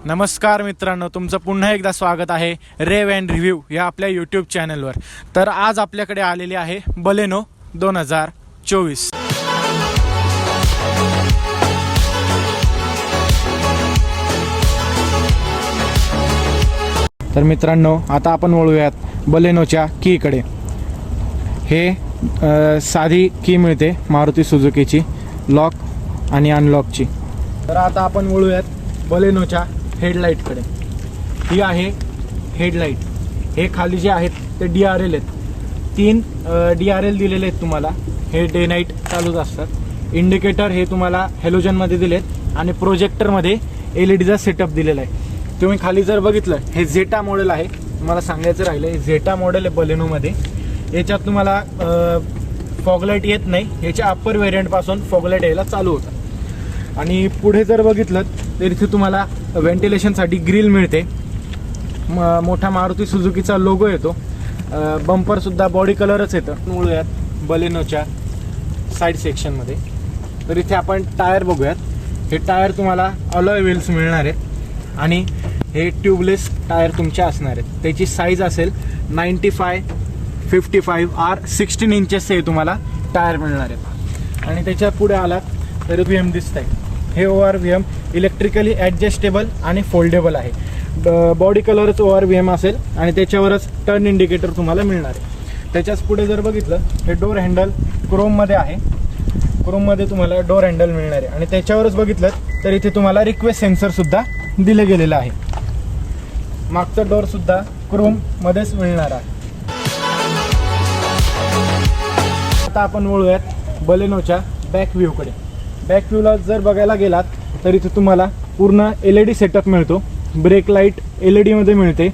नमस्कार मित्रांनो, तुमचं पुन्हा एकदा स्वागत आहे रेव अँड रिव्ह्यू या आपल्या यूट्यूब चॅनलवर। तर आज आपल्याकडे आलेली आहे बलेनो 2024। तर मित्रांनो, आता आपण वळूयात बलेनोच्या कीकडे। हे साधी की मिळते मारुती सुझुकीची, लॉक आणि अनलॉकची। तर आता आपण वळूयात बलेनोच्या हेडलाईटकडे। ही आहे हेडलाईट। हे खाली जे आहेत ते DRL आहेत, 3 DRL दिलेले आहेत तुम्हाला। हे डे नाईट चालूच असतात। इंडिकेटर हे तुम्हाला हॅलोजनमध्ये दिलेत आणि प्रोजेक्टरमध्ये LED सेटअप दिलेला आहे। तुम्ही खाली जर बघितलं, हे झेटा मॉडेल आहे। तुम्हाला सांगायचं राहिलं, हे झेटा मॉडेल आहे बलेनोमध्ये। याच्यात तुम्हाला फॉगलाईट येत नाही। याच्या अप्पर व्हेरियंटपासून फॉगलाईट यायला चालू होतं। आणि पुढे जर बघितलं तर इथे तुम्हाला व्हेंटिलेशनसाठी ग्रिल मिळते। मोठा मारुती सुझुकीचा लोगो येतो। बंपरसुद्धा बॉडी कलरच येतं। वळूयात बलेनोच्या साईड सेक्शनमध्ये। तर इथे आपण टायर बघूयात। हे टायर तुम्हाला अलॉय व्हील्स मिळणार आहेत आणि हे ट्यूबलेस टायर तुमच्या असणार आहेत। त्याची साईज असेल 95, 55 R 16 इंचेस हे तुम्हाला टायर मिळणार आहेत। आणि त्याच्या पुढे आलात तर VM दिसत आहे। हे ORVM इलेक्ट्रिकली ॲडजस्टेबल आणि फोल्डेबल आहे। बॉडी कलरच ORVM असेल आणि त्याच्यावरच टर्न इंडिकेटर तुम्हाला मिळणार आहे। त्याच्याच पुढे जर बघितलं, हे डोर हँडल क्रोममध्ये आहे। क्रोममध्ये तुम्हाला डोर हँडल मिळणार आहे आणि त्याच्यावरच बघितलं तर इथे तुम्हाला रिक्वेस्ट सेन्सरसुद्धा दिलं गेलेलं आहे। मागचा डोरसुद्धा क्रोममध्येच मिळणार आहे। आता आपण वळूयात बलेनोच्या बॅक व्ह्यूकडे। बॅक व्ह्यूला जर बघायला गेलात तर इथे तुम्हाला पूर्ण LED सेटअप मिळतो। ब्रेक लाईट LED मध्ये मिळते,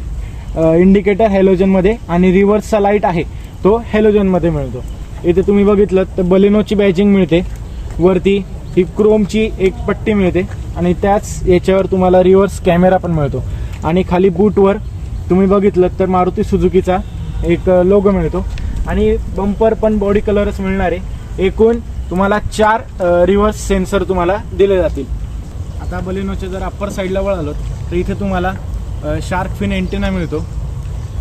इंडिकेटर हॅलोजनमध्ये आणि रिव्हर्सचा लाईट आहे तो हॅलोजनमध्ये मिळतो। इथे तुम्ही बघितलं तर बलेनोची बॅजिंग मिळते। वरती ही क्रोमची एक पट्टी मिळते आणि त्याच याच्यावर तुम्हाला रिव्हर्स कॅमेरा पण मिळतो। आणि खाली बूटवर तुम्ही बघितलं तर मारुती सुझुकीचा एक लोगो मिळतो आणि बंपर पण बॉडी कलरच मिळणार आहे। एकूण तुम्हाला 4 रिव्हर्स सेन्सर तुम्हाला दिले जातील। आता बलेनोच्या जर अप्पर साईडला वळालो तर इथे तुम्हाला शार्क फिन एंटेना मिळतो।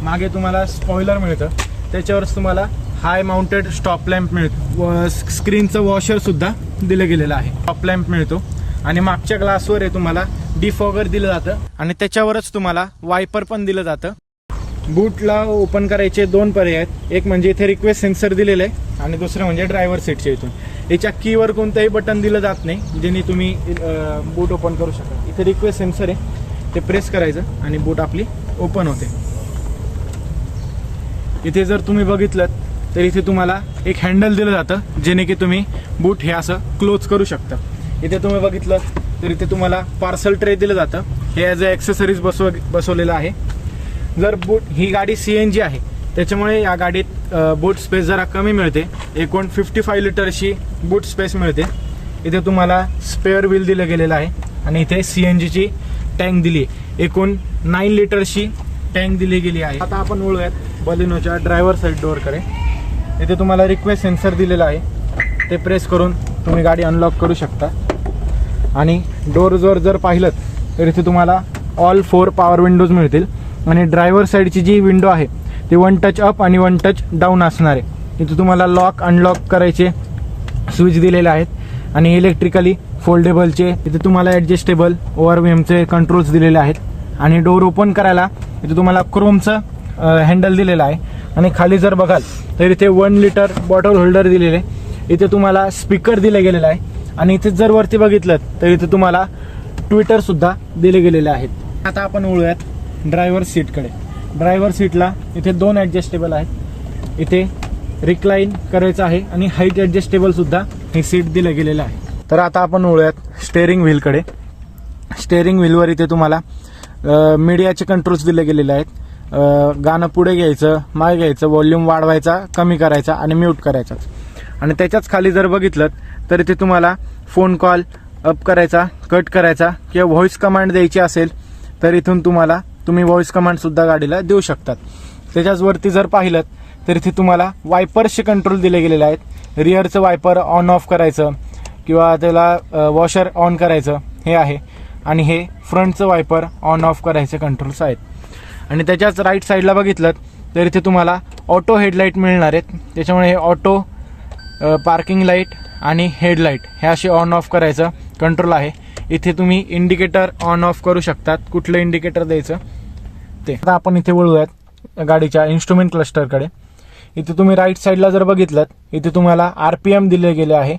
मागे तुम्हाला स्पॉइलर मिळतं, त्याच्यावरच तुम्हाला हाय माउंटेड स्टॉप लॅम्प मिळतो। स्क्रीनचं वॉशरसुद्धा दिलं गेलेलं आहे। स्टॉप लॅम्प मिळतो आणि मागच्या ग्लासवर हे तुम्हाला डिफॉगर दिलं जातं आणि त्याच्यावरच तुम्हाला वायपर पण दिलं जातं। बूटला ओपन करायचे 2 पर्याय आहेत। एक म्हणजे इथे रिक्वेस्ट सेन्सर दिलेलं आहे आणि दुसरं म्हणजे ड्रायव्हर सीटच्या इथून। याच्या कीवर कोणतंही बटन दिलं जात नाही ज्याने तुम्ही बूट ओपन करू शकता। इथे रिक्वेस्ट सेन्सर आहे, ते प्रेस करायचं आणि बूट आपली ओपन होते। इथे जर तुम्ही बघितलं तर इथे तुम्हाला एक हँडल दिलं जातं जेणे की तुम्ही बूट हे असं क्लोज करू शकता। इथे तुम्ही बघितलं तर इथे तुम्हाला पार्सल ट्रे दिलं जातं। हे ॲज अ ॲक्सेसरीज बसवलेलं आहे। जर बूट ही गाडी CNG आहे त्याच्यामुळे या गाडीत बूट स्पेस जरा कमी मिळते। एकूण 55 लिटरची बूट स्पेस मिळते। इथे तुम्हाला स्पेअर व्हील दिलं गेलेलं आहे आणि इथे CNGची टँक दिली आहे। एकूण 9 लिटरची टँक दिली गेली आहे। आता आपण वळूयात बलेनोच्या ड्रायव्हर साईड डोअरकडे। इथे तुम्हाला रिक्वेस्ट सेन्सर दिलेला आहे, ते प्रेस करून तुम्ही गाडी अनलॉक करू शकता। आणि डोअर जर पाहिलं तर इथे तुम्हाला ऑल 4 पॉवर विंडोज मिळतील आणि ड्रायव्हर साईडची जी विंडो आहे ती 1 टच अप आणि 1 टच डाऊन असणार आहे। इथे तुम्हाला लॉक अनलॉक करायचे स्विच दिलेले आहेत आणि इलेक्ट्रिकली फोल्डेबलचे इथे तुम्हाला ॲडजस्टेबल ORVMचे कंट्रोल्स दिलेले आहेत। आणि डोर ओपन करायला इथे तुम्हाला क्रोमचं हँडल दिलेलं आहे। आणि खाली जर बघाल तर इथे 1 लिटर बॉटल होल्डर दिलेले आहे। इथे तुम्हाला स्पीकर दिले गेलेला आहे आणि इथे जर वरती बघितलं तर इथे तुम्हाला ट्विटरसुद्धा दिले गेलेले आहेत। आता आपण वळूयात ड्रायव्हर सीटकडे। ड्रायव्हर सीटला इथे 2 ॲडजस्टेबल आहेत। इथे रिक्लाइन करायचं आहे आणि हाईट ॲडजस्टेबलसुद्धा हे सीट दिलं गेलेलं आहे। तर आता आपण वळूयात स्टेअरिंग व्हीलकडे। स्टेअरिंग व्हीलवर इथे तुम्हाला मीडियाचे कंट्रोल्स दिले गेलेले आहेत। गाणं पुढे घ्यायचं, मागे घ्यायचं, व्हॉल्यूम वाढवायचा, कमी करायचा आणि म्यूट करायचा। आणि त्याच्याच खाली जर बघितलं तर इथे तुम्हाला फोन कॉल अप करायचा, कट करायचा किंवा व्हॉइस कमांड द्यायची असेल तर इथून तुम्ही व्हॉइस कमांडसुद्धा गाडीला देऊ शकतात। त्याच्याच वरती जर पाहिलं तर इथे तुम्हाला वायपर्सचे कंट्रोल दिले गेलेले आहेत। रिअरचं वायपर ऑन ऑफ करायचं किंवा त्याला वॉशर ऑन करायचं हे आहे। आणि हे फ्रंटचं वायपर ऑन ऑफ करायचे कंट्रोल्स आहेत. आणि त्याच्याच राईट साईडला बघितलं तर इथे तुम्हाला ऑटो हेडलाईट मिळणार आहेत. त्याच्यामुळे हे ऑटो पार्किंग लाईट आणि हेडलाईट हे असे ऑन ऑफ करायचं कंट्रोल आहे. इथे तुम्ही इंडिकेटर ऑन ऑफ करू शकतात, कुठलं इंडिकेटर द्यायचं ते. आता आपण इथे वळूयात गाडीच्या इन्स्ट्रुमेंट क्लस्टरकडे. इथे तुम्ही राईट साईडला जर बघितलं इथे तुम्हाला RPM दिले गेले आहे,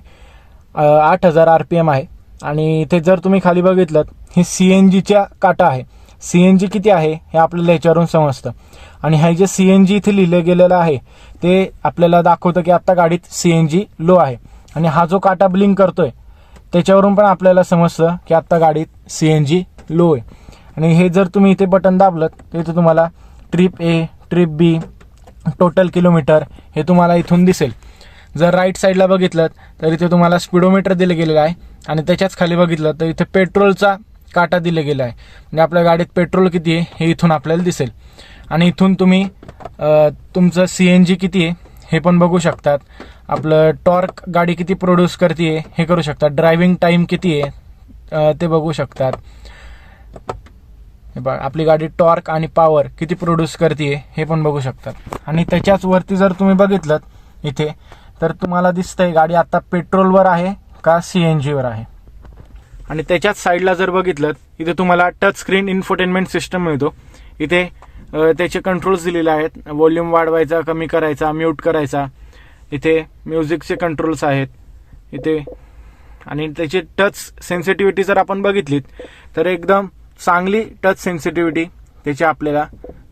8000 RPM आहे. आणि इथे जर तुम्ही खाली बघितलं हे CNGच्या काटा आहे. CNG किती आहे हे आपल्याला ह्याच्यावरून समजतं. आणि हे जे CNG इथे लिहिलं गेलेलं आहे ते आपल्याला दाखवतं की आत्ता गाडीत CNG लो आहे. आणि हा जो काटा ब्लिंक करतोय त्याच्यावरून पण आपल्याला समजतं की आत्ता गाडीत CNG लो आहे. आणि हे जर तुम्ही इथे बटन दाबलं तर इथे तुम्हाला trip A, trip B, total kilometre हे तुम्हाला इथून दिसेल. जर राईट साईडला बघितलं तर इथे तुम्हाला स्पीडोमीटर दिलं गेलेलं आहे. आणि त्याच्याच खाली बघितलं तर इथे पेट्रोलचा काटा दिला गेला आहे. म्हणजे आपल्या गाडीत पेट्रोल किती आहे हे इथून आपल्याला दिसेल. आणि इथून तुम्ही तुमचं CNG किती आहे हे पण बघू शकतात. आपलं टॉर्क गाडी किती प्रोड्यूस करते हे करू शकतात. ड्रायव्हिंग टाईम किती आहे ते बघू शकतात. बघा आपली गाडी टॉर्क आणि पॉवर किती प्रोड्यूस करते हे पण बघू शकतात. आणि त्याच्याच वरती जर तुम्ही बघितलं इथे तर तुम्हाला दिसतंय गाडी आता पेट्रोलवर आहे का CNGवर आहे. आणि त्याच्याच साईडला जर बघितलं इथे तुम्हाला टच स्क्रीन इन्फोटेनमेंट सिस्टम मिळतो. इथे त्याचे कंट्रोल्स दिलेले आहेत, व्हॉल्यूम वाढवायचा, कमी करायचा, म्यूट करायचा. इथे म्युझिकचे कंट्रोल्स आहेत इथे. आणि त्याची टच सेन्सिटिव्हिटी जर आपण बघितलीत तर एकदम चांगली टच सेन्सिटिव्हिटी त्याची आपल्याला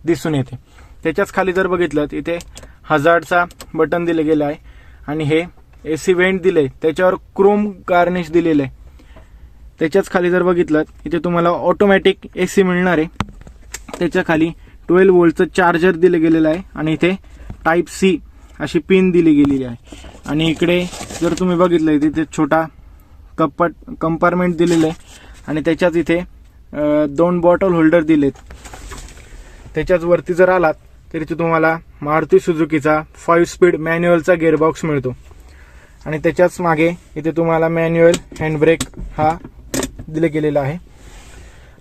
दिसून येते. त्याच्याच खाली जर बघितलं इथे हजार्डचा बटन दिलं गेलं आहे. आणि हे AC वेंट दिले, त्याच्यावर क्रोम गार्निश दिलेलं आहे. त्याच्याच खाली जर बघितलं इथे तुम्हाला ऑटोमॅटिक AC मिळणार आहे. त्याच्या खाली 12 वोल्टचं चार्जर दिलं गेलेलं आहे. आणि इथे टाईप C अशी पिन दिली गेलेली आहे. आणि इकडे जर तुम्ही बघितलं इथे छोटा कंपार्टमेंट दिलेलं आहे. आणि त्याच्याच इथे 2 बॉटल होल्डर दिलेत. त्याच्याच वरती जर आलात तर इथे तुम्हाला मारुती सुझुकीचा 5 स्पीड मॅन्युअलचा गिअरबॉक्स मिळतो. आणि त्याच्याच मागे इथे तुम्हाला मॅन्युअल हँडब्रेक हा दिले गेलेला आहे.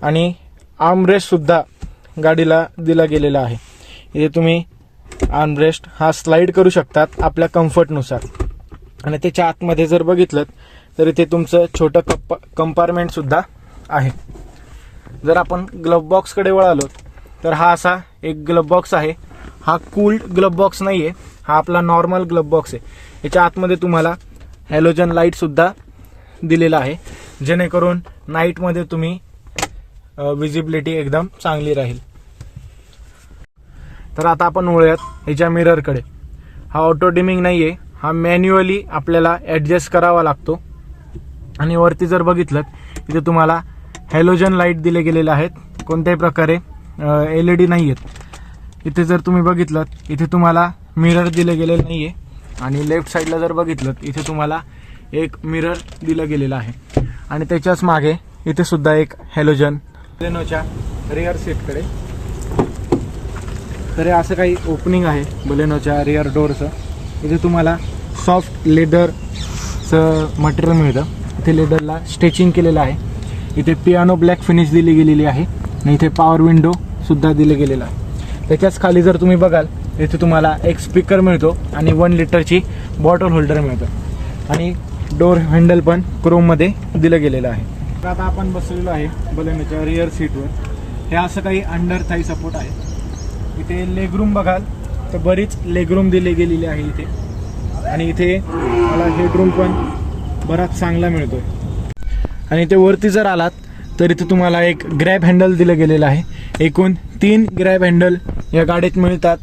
आणि आर्मरेस्ट सुद्धा गाडीला दिला गेलेला आहे. इथे तुम्ही आर्मरेस्ट हा स्लाइड करू शकतात आपल्या कम्फर्टनुसार. आणि त्याच्या आतमध्ये जर बघितलं तर इथे तुमचं छोटं कंपार्टमेंट सुद्धा आहे. जर आपण ग्लव्ह बॉक्सकडे वळालो तर हा असा एक ग्लव्ह बॉक्स आहे. हा कूल्ड ग्लव्ह बॉक्स नाही आहे, हा आपला नॉर्मल ग्लव्ह बॉक्स आहे. याच्या आतमध्ये तुम्हाला हॅलोजन लाईट सुद्धा दिलेला आहे, जेणेकरून नाईटमध्ये तुम्ही विजिबिलिटी एकदम चांगली राहील. तर आता आपण वळूयात ह्याच्या मिररकडे. हा ऑटो डिमिंग नाही आहे, हा मॅन्युअली आपल्याला ॲडजस्ट करावा लागतो. आणि वरती जर बघितलं इथे तुम्हाला हॅलोजन लाईट दिले गेलेले आहेत, कोणत्याही प्रकारे LED नाही आहेत. इथे जर तुम्ही बघितलं इथे तुम्हाला मिरर दिले गेलेलं नाही आहे. आणि लेफ्ट साईडला जर बघितलं इथे तुम्हाला एक मिरर दिलं गेलेलं आहे. आणि त्याच्याच मागे इथे सुद्धा एक हॅलोजन. बलेनोच्या रिअर सीटकडे तर असं काही ओपनिंग आहे बलेनोच्या रिअर डोअरचं. इथे तुम्हाला सॉफ्ट लेदरचं मटेरियल मिळतं. इथे लेदरला स्टिचिंग केलेलं आहे. इथे पियानो ब्लॅक फिनिश दिली गेलेली आहे. आणि इथे पॉवर विंडो सुद्धा दिलं गेलेलं आहे. त्याच्याच खाली जर तुम्ही बघाल इथे तुम्हाला एक स्पीकर मिळतो आणि 1 लिटरची बॉटल होल्डर मिळतं. आणि डोअर हँडल पण क्रोममध्ये दिलं गेलेलं आहे. तर आता आपण बसलेलो आहे बलेनोच्या रिअर सीटवर. हे असं काही अंडर थाई सपोर्ट आहे. इथे लेगरूम बघाल तर बरीच लेगरूम दिली गेलेली आहे इथे. आणि इथे मला हेडरूम पण बराच चांगला मिळतोय. आणि इथे वरती जर आलात तर इथे तुम्हाला एक ग्रॅब हँडल दिलं गेलेलं आहे. एकूण 3 ग्रॅब हँडल या गाडीत मिळतात.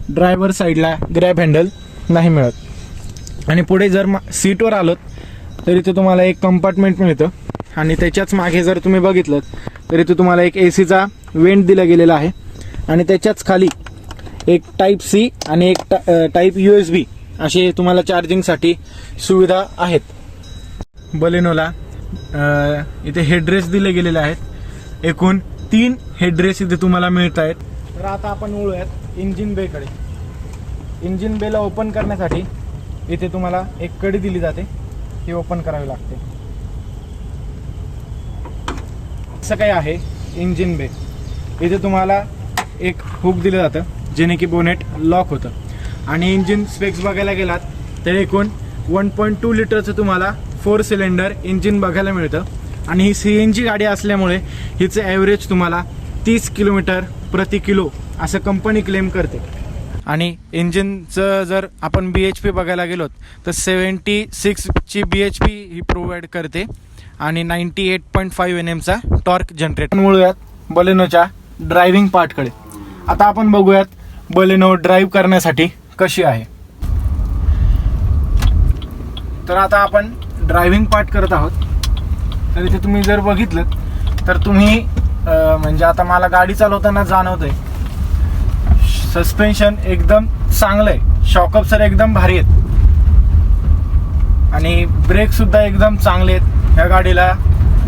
ड्रायव्हर साईडला ग्रॅब हँडल नाही मिळत. आणि पुढे जर सीटवर आलोत तर इथे तुम्हाला एक कंपार्टमेंट मिळतं. आणि त्याच्याच मागे जर तुम्ही बघितलं तर इथे तुम्हाला एक ACचा वेंट दिला गेलेला आहे. आणि त्याच्याच खाली एक टाईप C आणि एक टाईप USB असे तुम्हाला चार्जिंगसाठी सुविधा आहेत. बलेनोला इथे हेडरेस्ट दिले गेलेले आहेत. एकूण 3 हेडरेस्ट इथे तुम्हाला मिळत आहेत. तर आता आपण वळूयात इंजिन बेकडे. इंजिन बेला ओपन करण्यासाठी इथे तुम्हाला एक कडी दिली जाते, ती ओपन करावी लागते. मागचं काय आहे, इंजिन बे, इथे तुम्हाला एक हुक दिलं जातं जेणे की बोनेट लॉक होतं. आणि इंजिन स्पेक्स बघायला गेलात तर एकूण 1.2 लिटरचं तुम्हाला 4 सिलेंडर इंजिन बघायला मिळतं. आणि ही CNG गाडी असल्यामुळे हिचं ॲव्हरेज तुम्हाला 30 किलोमीटर प्रति किलो असं कंपनी क्लेम करते. आणि इंजिनचं जर आपण BHP बघायला गेलोत तर 76ची BHP ही प्रोव्हाइड करते आणि 98.5 NMचा टॉर्क जनरेट. बोलूयात बलेनोच्या ड्रायव्हिंग पार्टकडे. आता आपण बघूयात बलेनो ड्राईव्ह करण्यासाठी कशी आहे. तर आता आपण ड्रायव्हिंग पार्ट करत आहोत. तर इथे तुम्ही जर बघितलं तर तुम्ही म्हणजे आता मला गाडी चालवताना जाणवतंय सस्पेन्शन एकदम चांगलं आहे, शॉकअप्सर एकदम भारी आहेत आणि ब्रेक सुद्धा एकदम चांगले आहेत. ह्या गाडीला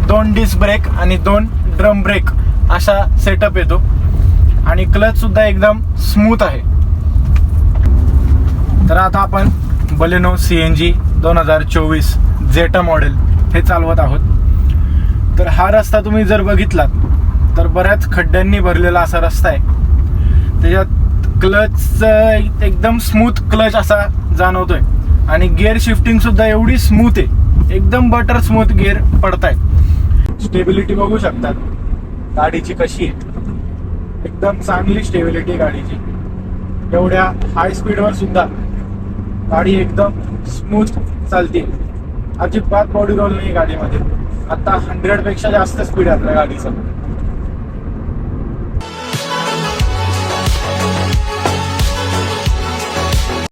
2 डिस्क ब्रेक आणि 2 ड्रम ब्रेक असा सेटअप येतो आणि क्लच सुद्धा एकदम स्मूथ आहे. तर आता आपण बलेनो CNG 2024 जेटा मॉडेल हे चालवत आहोत. तर हा रस्ता तुम्ही जर बघितलात तर बऱ्याच खड्ड्यांनी भरलेला असा रस्ता आहे. त्याच्यात क्लच एकदम स्मूथ क्लच असा जाणवतोय आणि गिअर शिफ्टिंग सुद्धा एवढी स्मूथ आहे, एकदम बटर स्मूथ गिअर पडताय. स्टेबिलिटी बघू शकतात गाडीची कशी आहे, एकदम चांगली स्टेबिलिटी गाडीची. एवढ्या हाय स्पीडवर सुद्धा गाडी एकदम स्मूथ चालते, अजिबात बॉडी रोल नाही गाडीमध्ये. आता 100 पेक्षा जास्त स्पीड आहे आपल्या गाडीचं.